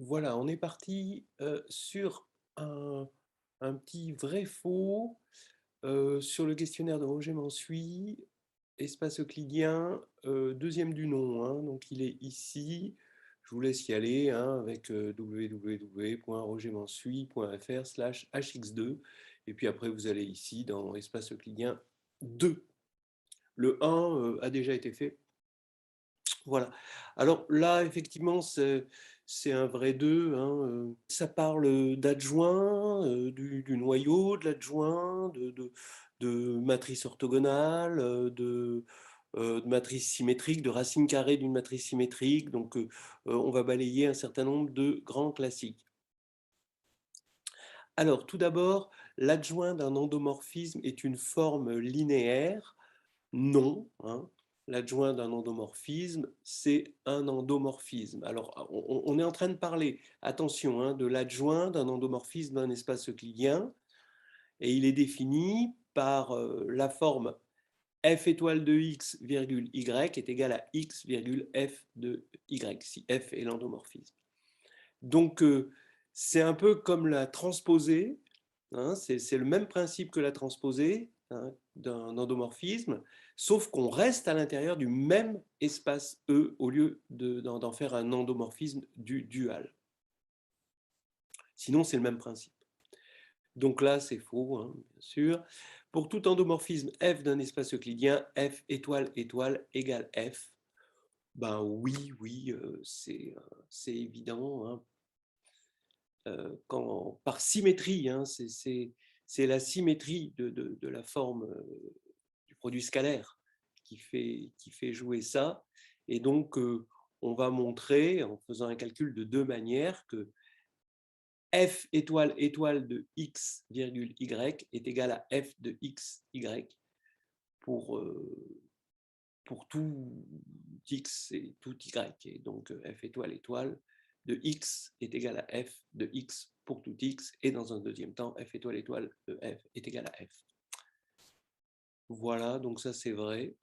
Voilà, on est parti sur un, un petit vrai-faux sur le questionnaire de Roger Mansuy, espace euclidien, deuxième du nom, hein, donc il est ici. Je vous laisse y aller hein, avec www.rogermansuy.fr/hx2 et puis après vous allez ici dans espace euclidien 2. Le 1 a déjà été fait. Voilà. Alors là, effectivement, c'est un vrai 2. Hein, ça parle d'adjoint, du noyau de l'adjoint, de matrice orthogonale, de matrice symétrique, de racine carrée d'une matrice symétrique. Donc, on va balayer un certain nombre de grands classiques. Alors, tout d'abord, l'adjoint d'un endomorphisme est une forme linéaire. Non, hein. L'adjoint d'un endomorphisme, c'est un endomorphisme. Alors, on est en train de parler, attention, hein, de l'adjoint d'un endomorphisme d'un espace euclidien, et il est défini par la forme f étoile de x, virgule y est égal à x, virgule f de y, si f est l'endomorphisme. Donc, c'est un peu comme la transposée, hein, c'est le même principe que la transposée hein, d'un endomorphisme, sauf qu'on reste à l'intérieur du même espace E au lieu d'en faire un endomorphisme du dual. Sinon, c'est le même principe. Donc là, c'est faux, hein, bien sûr. Pour tout endomorphisme f d'un espace euclidien, f étoile étoile égale f. Ben oui, oui, c'est évident. Hein. Par symétrie, hein, c'est la symétrie de la forme du produit scalaire qui fait jouer ça. Et donc, on va montrer, en faisant un calcul de deux manières, que f étoile étoile de x, virgule y est égal à f de x, y pour, pour tout x et tout y. Et donc, f étoile étoile de x est égal à f de x pour tout x, et dans un deuxième temps, f étoile étoile de f est égal à f. Voilà, donc ça c'est vrai.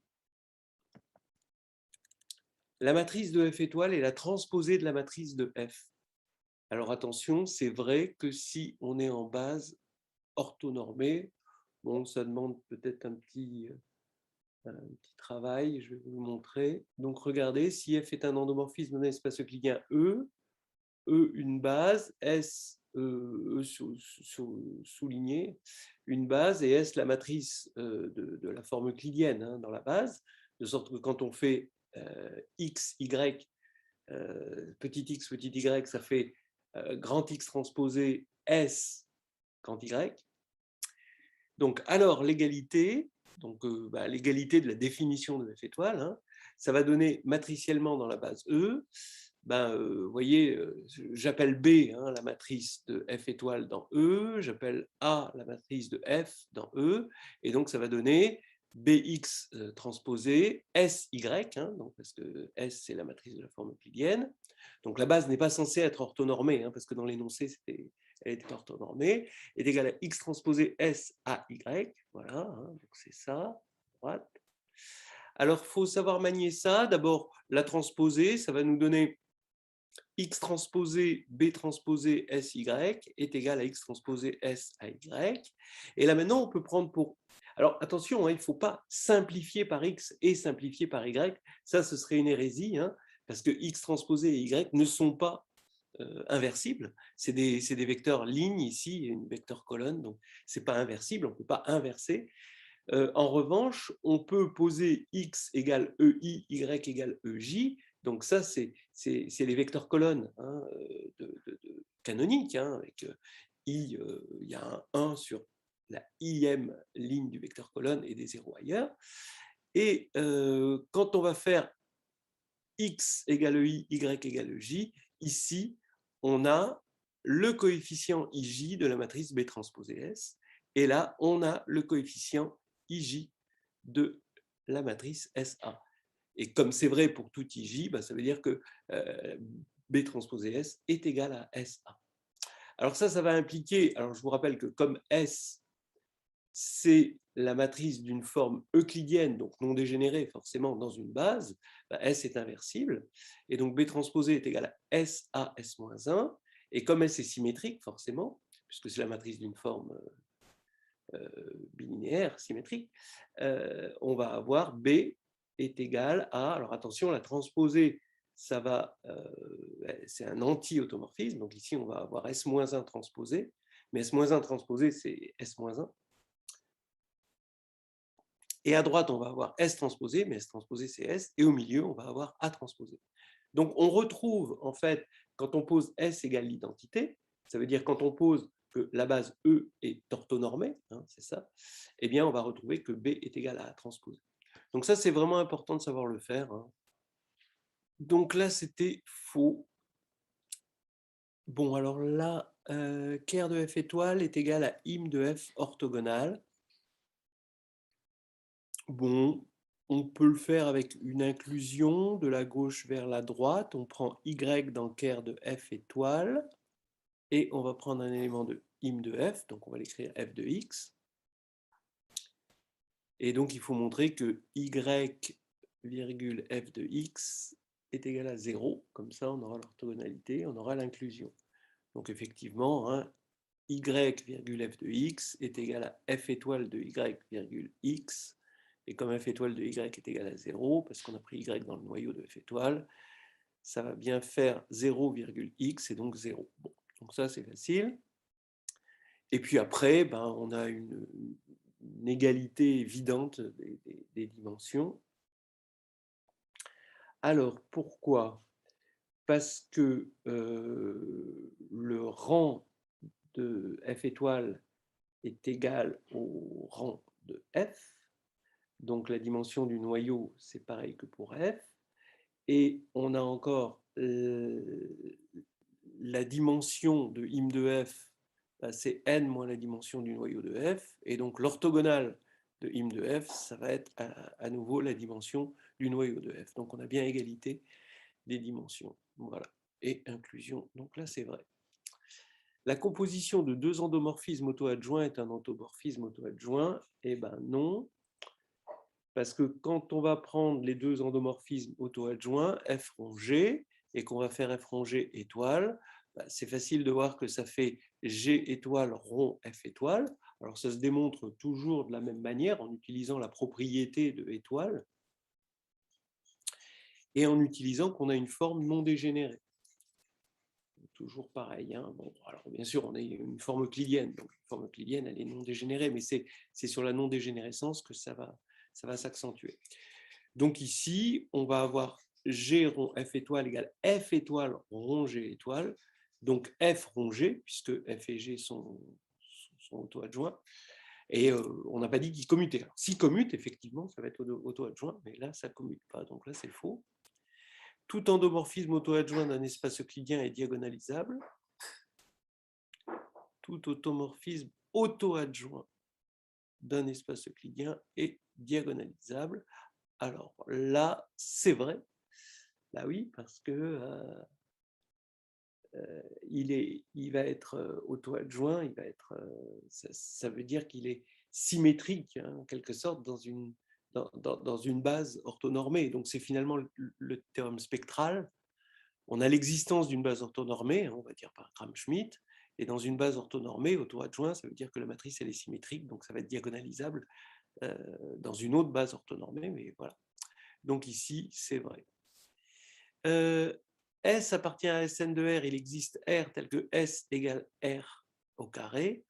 La matrice de f étoile est la transposée de la matrice de f. Alors attention, c'est vrai que si on est en base orthonormée, bon, ça demande peut-être un petit travail, je vais vous le montrer. Donc regardez, si f est un endomorphisme d'un espace euclidien E, E une base, S souligné, une base, et S la matrice de la forme euclidienne hein, dans la base, de sorte que quand on fait x, y, petit y, ça fait grand X transposé S grand Y. Donc, alors, l'égalité, donc l'égalité de la définition de f étoile, hein, ça va donner matriciellement dans la base E, vous voyez, j'appelle B hein, la matrice de f étoile dans E, j'appelle A la matrice de f dans E, et donc ça va donner Bx transposé SY, hein, donc, parce que S c'est la matrice de la forme euclidienne. Donc la base n'est pas censée être orthonormée, hein, parce que dans l'énoncé elle était orthonormée, est égal à X transposé S à Y, voilà, hein, donc c'est ça, droite. Alors il faut savoir manier ça, d'abord la transposer, ça va nous donner X transposé B transposé SY est égal à X transposé S à Y. Et là maintenant, on peut prendre pour... Alors attention, hein, il ne faut pas simplifier par X et simplifier par Y. Ça, ce serait une hérésie, hein, parce que X transposé et Y ne sont pas inversibles. C'est des vecteurs lignes ici, une vecteur colonne, donc ce n'est pas inversible, on ne peut pas inverser. En revanche, on peut poser x égale EI, y égale EJ. Donc ça, c'est les vecteurs colonnes hein, canoniques. Hein, avec i, il y a un 1 sur la ième ligne du vecteur colonne et des zéros ailleurs. Et quand on va faire x égale EI, y égale EJ, ici, on a le coefficient IJ de la matrice B transposée S. Et là, on a le coefficient IJ de la matrice SA. Et comme c'est vrai pour tout IJ, ça veut dire que B transposé S est égal à SA. Alors ça va impliquer, alors je vous rappelle que comme S, c'est la matrice d'une forme euclidienne, donc non dégénérée forcément dans une base, S est inversible, et donc B transposé est égal à S à S-1, et comme S est symétrique forcément, puisque c'est la matrice d'une forme bilinéaire, symétrique, on va avoir B est égal à, alors attention, la transposée, ça va, c'est un anti-automorphisme, donc ici on va avoir S-1 transposé, mais S-1 transposé c'est S-1, et à droite on va avoir S transposé, mais S transposé c'est S, et au milieu on va avoir A transposé. Donc on retrouve en fait, quand on pose S égale l'identité, ça veut dire quand on pose que la base E est orthonormée, hein, c'est ça, eh bien on va retrouver que B est égal à A transposé. Donc ça c'est vraiment important de savoir le faire, hein. Donc là c'était faux. Bon alors là, ker de F étoile est égal à im de F orthogonale. Bon, on peut le faire avec une inclusion de la gauche vers la droite. On prend y dans ker de F étoile. Et on va prendre un élément de im de f, donc on va l'écrire f de x. Et donc il faut montrer que y virgule f de x est égal à 0, comme ça on aura l'orthogonalité, on aura l'inclusion. Donc effectivement, hein, y virgule f de x est égal à f étoile de y virgule x, et comme f étoile de y est égal à 0, parce qu'on a pris y dans le noyau de f étoile, ça va bien faire 0 virgule x, et donc 0. Bon, donc ça c'est facile. Et puis après, ben, on a une égalité évidente des dimensions. Alors, pourquoi? Parce que le rang de f étoile est égal au rang de f. Donc, la dimension du noyau, c'est pareil que pour f. Et on a encore la dimension de im de f, c'est n moins la dimension du noyau de f, et donc l'orthogonale de im de f, ça va être à nouveau la dimension du noyau de f. Donc on a bien égalité des dimensions. Voilà. Et inclusion, donc là c'est vrai. La composition de deux endomorphismes auto-adjoints est un endomorphisme auto-adjoint. Eh bien non, parce que quand on va prendre les deux endomorphismes auto-adjoints, f rond g, et qu'on va faire f rond g étoile, c'est facile de voir que ça fait G étoile rond F étoile. Alors ça se démontre toujours de la même manière en utilisant la propriété de étoile et en utilisant qu'on a une forme non dégénérée. Toujours pareil, hein. Bon, alors bien sûr on a une forme euclidienne, donc une forme euclidienne elle est non dégénérée, mais c'est sur la non dégénérescence que ça va s'accentuer. Donc ici on va avoir G rond F étoile égale F étoile rond G étoile. Donc F rond G, puisque F et G sont auto-adjoints, et on n'a pas dit qu'ils commutaient. Alors, s'ils commutent, effectivement, ça va être auto-adjoint, mais là, ça ne commute pas, donc là, c'est faux. Tout endomorphisme auto-adjoint d'un espace euclidien est diagonalisable. Tout automorphisme auto-adjoint d'un espace euclidien est diagonalisable. Alors là, c'est vrai. Là, oui, parce que il va être auto-adjoint, ça veut dire qu'il est symétrique, hein, en quelque sorte, dans une base orthonormée. Donc c'est finalement le théorème spectral. On a l'existence d'une base orthonormée, hein, on va dire par Gram-Schmidt, et dans une base orthonormée, auto-adjoint, ça veut dire que la matrice elle est symétrique, donc ça va être diagonalisable dans une autre base orthonormée, mais voilà. Donc ici, c'est vrai. S appartient à Sn de R, il existe R tel que S égale R au carré.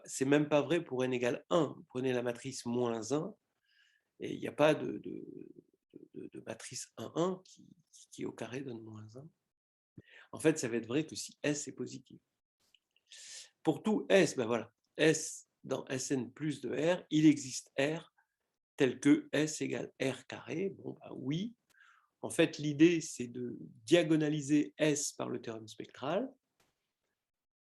C'est même pas vrai pour n égale 1. Vous prenez la matrice moins 1, et il n'y a pas de matrice 1, 1 qui au carré donne moins 1. En fait, ça va être vrai que si S est positif. Pour tout S, ben voilà, S dans Sn plus de R, il existe R tel que S égale R carré. Bon, ben oui. En fait, l'idée, c'est de diagonaliser S par le théorème spectral,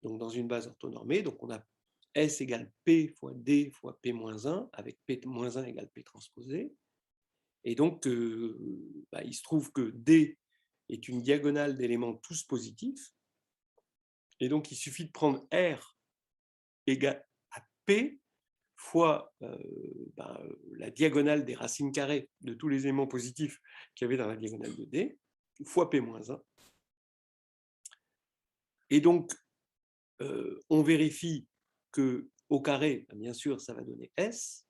donc dans une base orthonormée. Donc, on a S égale P fois D fois P-1, avec P-1 égale P transposé. Et donc, il se trouve que D est une diagonale d'éléments tous positifs. Et donc, il suffit de prendre R égale à P fois la diagonale des racines carrées de tous les éléments positifs qu'il y avait dans la diagonale de D, fois P-1. Et donc, on vérifie qu'au carré, bien sûr, ça va donner S,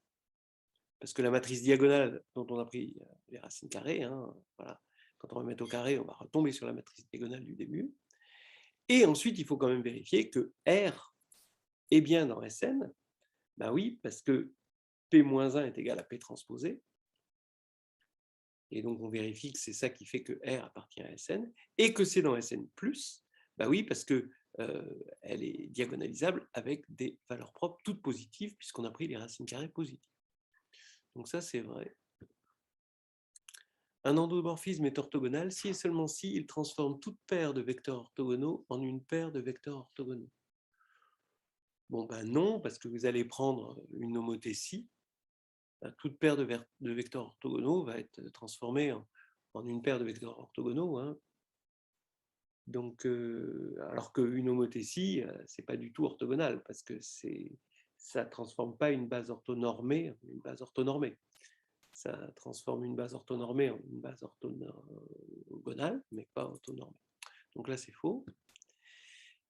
parce que la matrice diagonale dont on a pris les racines carrées, voilà, quand on va mettre au carré, on va retomber sur la matrice diagonale du début. Et ensuite, il faut quand même vérifier que R est bien dans Sn. Ben oui, parce que P-1 est égal à P transposé. Et donc, on vérifie que c'est ça qui fait que R appartient à Sn, et que c'est dans Sn+. Ben oui, parce que elle est diagonalisable avec des valeurs propres toutes positives, puisqu'on a pris les racines carrées positives. Donc ça, c'est vrai. Un endomorphisme est orthogonal si et seulement si il transforme toute paire de vecteurs orthogonaux en une paire de vecteurs orthogonaux. Bon, ben non, parce que vous allez prendre une homothétie. Toute paire de vecteurs orthogonaux va être transformée en une paire de vecteurs orthogonaux. Donc, alors qu'une homothétie, ce n'est pas du tout orthogonal, parce que ça ne transforme pas une base orthonormée en une base orthonormée. Ça transforme une base orthonormée en une base orthogonale, mais pas orthonormée. Donc là, c'est faux.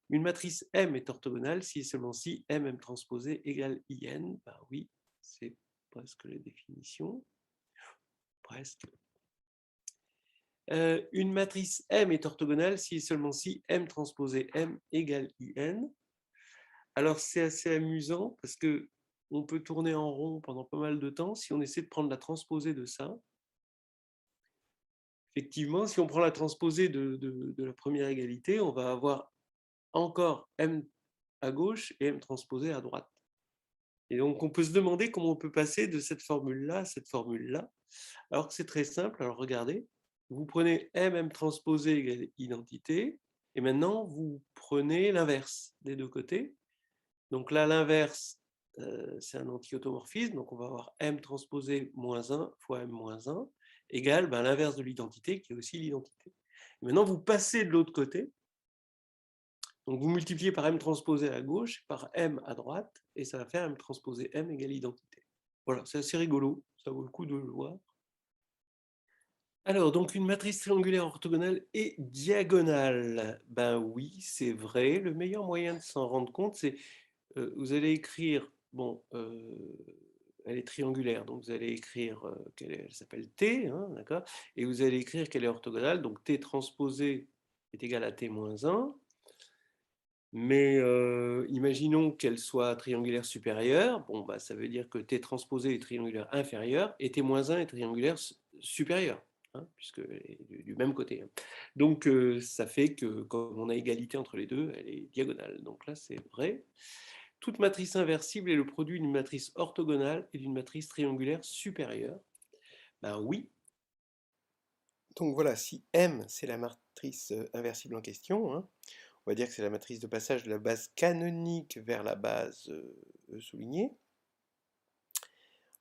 Une matrice M est orthogonale si et seulement si M transposé égale IN. Ben oui, c'est presque la définition. Presque. Une matrice M est orthogonale si et seulement si M transposé M égale IN. Alors, c'est assez amusant parce que on peut tourner en rond pendant pas mal de temps si on essaie de prendre la transposée de ça. Effectivement, si on prend la transposée de la première égalité, on va avoir encore M à gauche et M transposé à droite. Et donc, on peut se demander comment on peut passer de cette formule-là à cette formule-là, alors que c'est très simple. Alors, regardez, vous prenez M transposé égale identité, et maintenant, vous prenez l'inverse des deux côtés. Donc là, l'inverse, c'est un anti-automorphisme, donc on va avoir M transposé moins 1 fois M moins 1 égale l'inverse de l'identité, qui est aussi l'identité. Maintenant, vous passez de l'autre côté, donc vous multipliez par M transposé à gauche, par M à droite, et ça va faire M transposé M égale identité. Voilà, c'est assez rigolo, ça vaut le coup de le voir. Alors, donc une matrice triangulaire orthogonale et diagonale. Ben oui, c'est vrai. Le meilleur moyen de s'en rendre compte, c'est vous allez écrire, bon, elle est triangulaire, donc vous allez écrire qu'elle s'appelle T, d'accord, et vous allez écrire qu'elle est orthogonale, donc T transposé est égal à T moins 1, mais imaginons qu'elle soit triangulaire supérieure, bon, bah, ça veut dire que T transposé est triangulaire inférieur, et T moins 1 est triangulaire supérieur. Puisqu'elle est du même côté. Donc, ça fait que, comme on a égalité entre les deux, elle est diagonale. Donc là, c'est vrai. Toute matrice inversible est le produit d'une matrice orthogonale et d'une matrice triangulaire supérieure. Ben oui. Donc voilà, si M, c'est la matrice inversible en question, on va dire que c'est la matrice de passage de la base canonique vers la base E soulignée,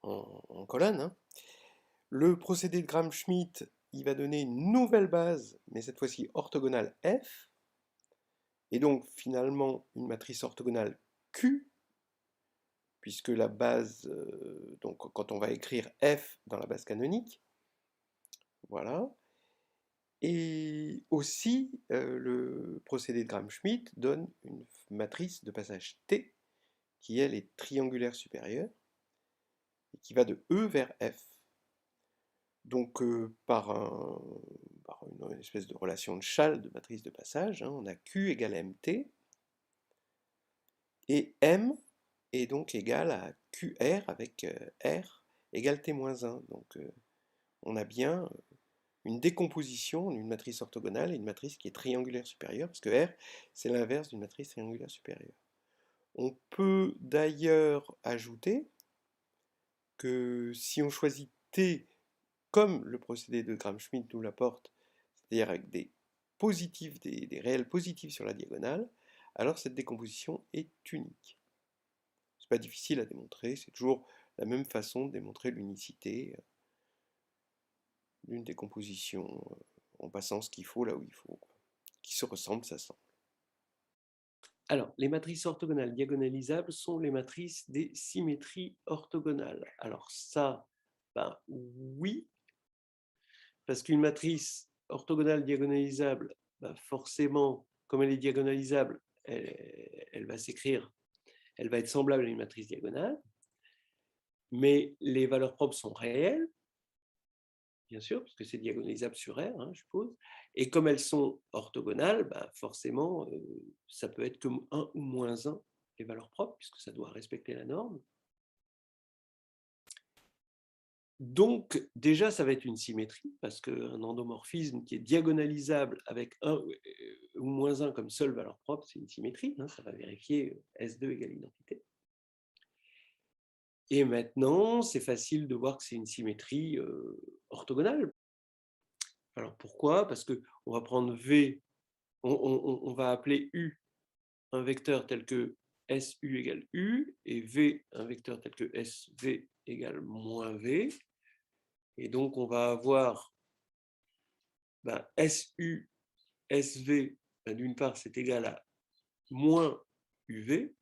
en colonne. Le procédé de Gram-Schmidt, il va donner une nouvelle base, mais cette fois-ci orthogonale F, et donc finalement une matrice orthogonale Q, puisque la base, donc quand on va écrire F dans la base canonique, voilà. Et aussi, le procédé de Gram-Schmidt donne une matrice de passage T, qui elle est triangulaire supérieure, et qui va de E vers F. Donc par une espèce de relation de Schall de matrice de passage, on a Q égale MT, et M est donc égal à QR avec R égale T-1. Donc on a bien une décomposition d'une matrice orthogonale et une matrice qui est triangulaire supérieure, parce que R, c'est l'inverse d'une matrice triangulaire supérieure. On peut d'ailleurs ajouter que si on choisit T comme le procédé de Gram-Schmidt nous l'apporte, c'est-à-dire avec des positifs, des réels positifs sur la diagonale, alors cette décomposition est unique. C'est pas difficile à démontrer, c'est toujours la même façon de démontrer l'unicité d'une décomposition en passant ce qu'il faut là où il faut. Qui se ressemble, ça semble. Alors, les matrices orthogonales diagonalisables sont les matrices des symétries orthogonales. Alors ça, ben, oui, parce qu'une matrice orthogonale diagonalisable, ben, forcément, comme elle est diagonalisable, elle va s'écrire, elle va être semblable à une matrice diagonale, mais les valeurs propres sont réelles, bien sûr, parce que c'est diagonalisable sur R, hein, je suppose. Et comme elles sont orthogonales, bah forcément, ça peut être que 1 ou moins 1, les valeurs propres, puisque ça doit respecter la norme. Donc, déjà, ça va être une symétrie, parce qu'un endomorphisme qui est diagonalisable avec 1 ou moins 1 comme seule valeur propre, c'est une symétrie. Hein, ça va vérifier S2 égale identité. Et maintenant, c'est facile de voir que c'est une symétrie orthogonale. Alors pourquoi? Parce qu'on va prendre V, on va appeler U un vecteur tel que SU égale U, et V un vecteur tel que SV égale moins V. Et donc on va avoir ben, SU, SV, ben, d'une part c'est égal à moins UV,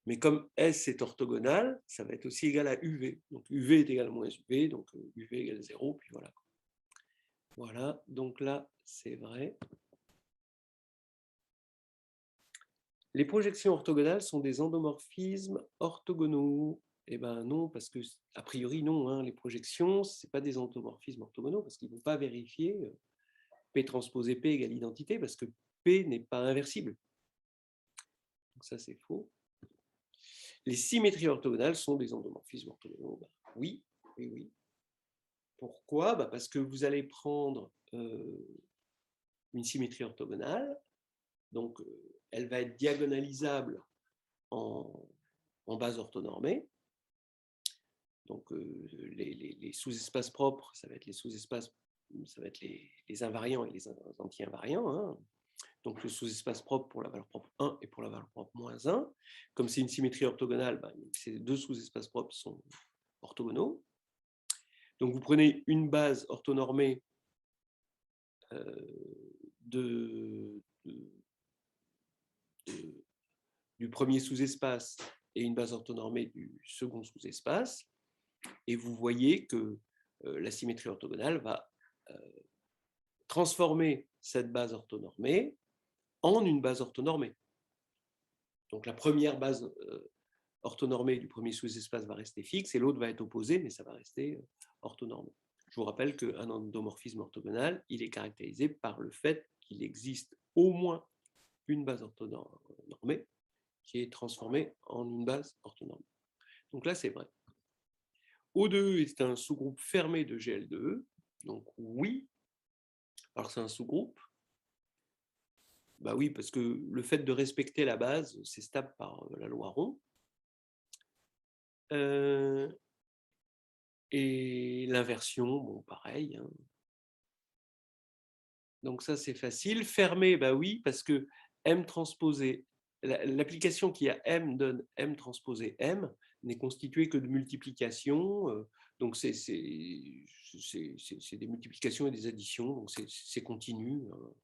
mais comme S est orthogonal, ça va être aussi égal à UV. Donc UV est égal à moins UV, donc UV égale 0, puis voilà. Voilà, donc là, c'est vrai. Les projections orthogonales sont des endomorphismes orthogonaux. Eh bien non, parce que, a priori, non. Hein, les projections, ce n'est pas des endomorphismes orthogonaux, parce qu'ils ne vont pas vérifier P transposé P égale identité, parce que P n'est pas inversible. Donc ça, c'est faux. Les symétries orthogonales sont des endomorphismes orthogonaux. Ben, oui, oui, oui. Pourquoi? Ben parce que vous allez prendre une symétrie orthogonale, donc elle va être diagonalisable en base orthonormée. Donc les sous-espaces propres, ça va être les sous-espaces, ça va être les invariants et les anti-invariants. Hein. Donc le sous-espace propre pour la valeur propre 1 et pour la valeur propre moins 1. Comme c'est une symétrie orthogonale, ben, ces deux sous-espaces propres sont orthogonaux. Donc vous prenez une base orthonormée du premier sous-espace et une base orthonormée du second sous-espace, et vous voyez que la symétrie orthogonale va transformer cette base orthonormée en une base orthonormée. Donc la première base orthonormée du premier sous-espace va rester fixe et l'autre va être opposée, mais ça va rester orthonormé. Je vous rappelle qu'un endomorphisme orthogonal, il est caractérisé par le fait qu'il existe au moins une base orthonormée qui est transformée en une base orthonormée. Donc là, c'est vrai. O2 est un sous-groupe fermé de GL2E, donc oui, alors c'est un sous-groupe. Bah oui, parce que le fait de respecter la base, c'est stable par la loi Ron. Et l'inversion, bon, pareil. Hein. Donc ça, c'est facile. Fermé, bah oui, parce que M transposé, l'application qui a M donne M transposé M n'est constituée que de multiplications. Donc c'est des multiplications et des additions, donc c'est continu. Hein.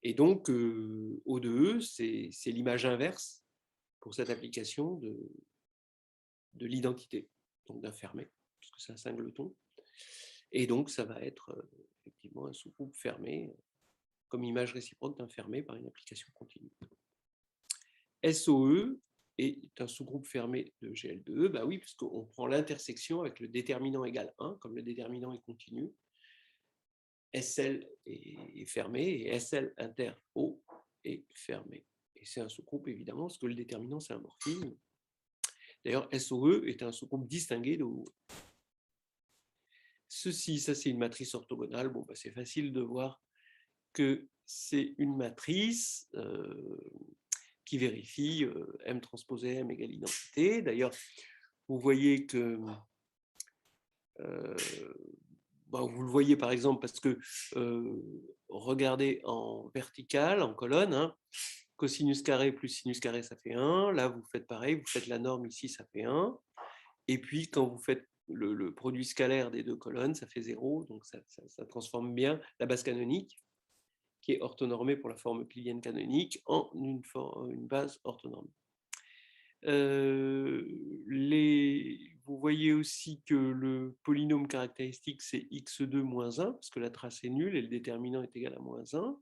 Et donc, O2E, c'est l'image inverse pour cette application de l'identité, donc d'un fermé, puisque c'est un singleton. Et donc, ça va être effectivement un sous-groupe fermé, comme image réciproque d'un fermé par une application continue. SOE est un sous-groupe fermé de GL2E, bah oui, puisqu'on prend l'intersection avec le déterminant égale 1, comme le déterminant est continu. SL est fermé et SL inter O est fermé. Et c'est un sous-groupe évidemment, parce que le déterminant c'est un morphisme. D'ailleurs, SOE est un sous-groupe distingué de OE. Ceci, ça c'est une matrice orthogonale. Bon, bah, c'est facile de voir que c'est une matrice qui vérifie M transposé M égale identité. D'ailleurs, vous voyez que bah, vous le voyez par exemple parce que regardez en vertical, en colonne, hein, cosinus carré plus sinus carré, ça fait 1. Là, vous faites pareil, vous faites la norme ici, ça fait 1. Et puis, quand vous faites le produit scalaire des deux colonnes, ça fait 0. Donc, ça transforme bien la base canonique, qui est orthonormée pour la forme euclidienne canonique en une base orthonormée. Vous voyez aussi que le polynôme caractéristique, c'est x2 moins 1, parce que la trace est nulle et le déterminant est égal à moins 1.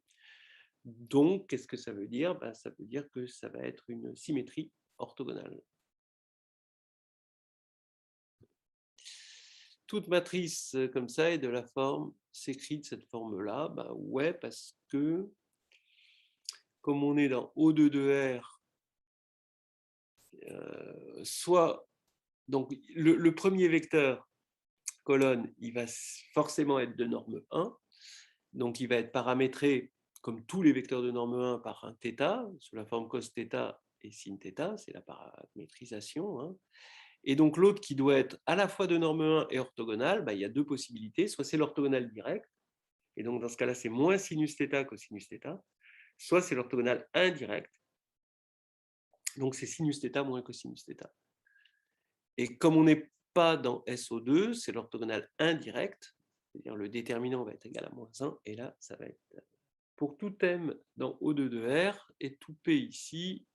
Donc, qu'est-ce que ça veut dire? Ça veut dire que ça va être une symétrie orthogonale. Toute matrice comme ça est de la forme, s'écrit de cette forme-là. Ouais, parce que comme on est dans O2 de R, soit donc le premier vecteur colonne, il va forcément être de norme 1, donc il va être paramétré comme tous les vecteurs de norme 1 par un θ, sous la forme cos θ et sin θ, c'est la paramétrisation. Hein. Et donc l'autre qui doit être à la fois de norme 1 et orthogonale, il y a deux possibilités, soit c'est l'orthogonale direct, et donc dans ce cas-là c'est moins sinus θ cosinus θ, soit c'est l'orthogonale indirect, donc c'est sinus θ moins cosinus θ. Et comme on n'est pas dans SO2, c'est l'orthogonale indirecte, c'est-à-dire le déterminant va être égal à moins 1, et là, ça va être pour tout M dans O2 de R, et tout P ici,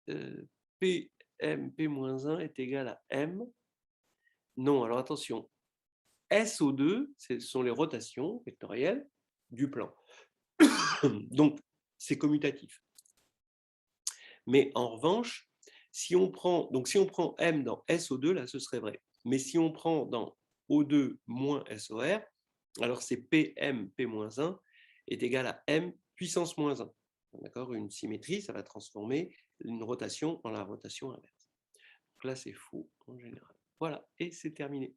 PM, P-1 est égal à M. Non, alors attention, SO2, ce sont les rotations vectorielles du plan. Donc, c'est commutatif. Mais en revanche, si on prend M dans SO2, là, ce serait vrai. Mais si on prend dans O2 moins SOR, alors c'est PM, P-1 est égal à M puissance moins 1. D'accord? Une symétrie, ça va transformer une rotation en la rotation inverse. Donc là, c'est faux en général. Voilà, et c'est terminé.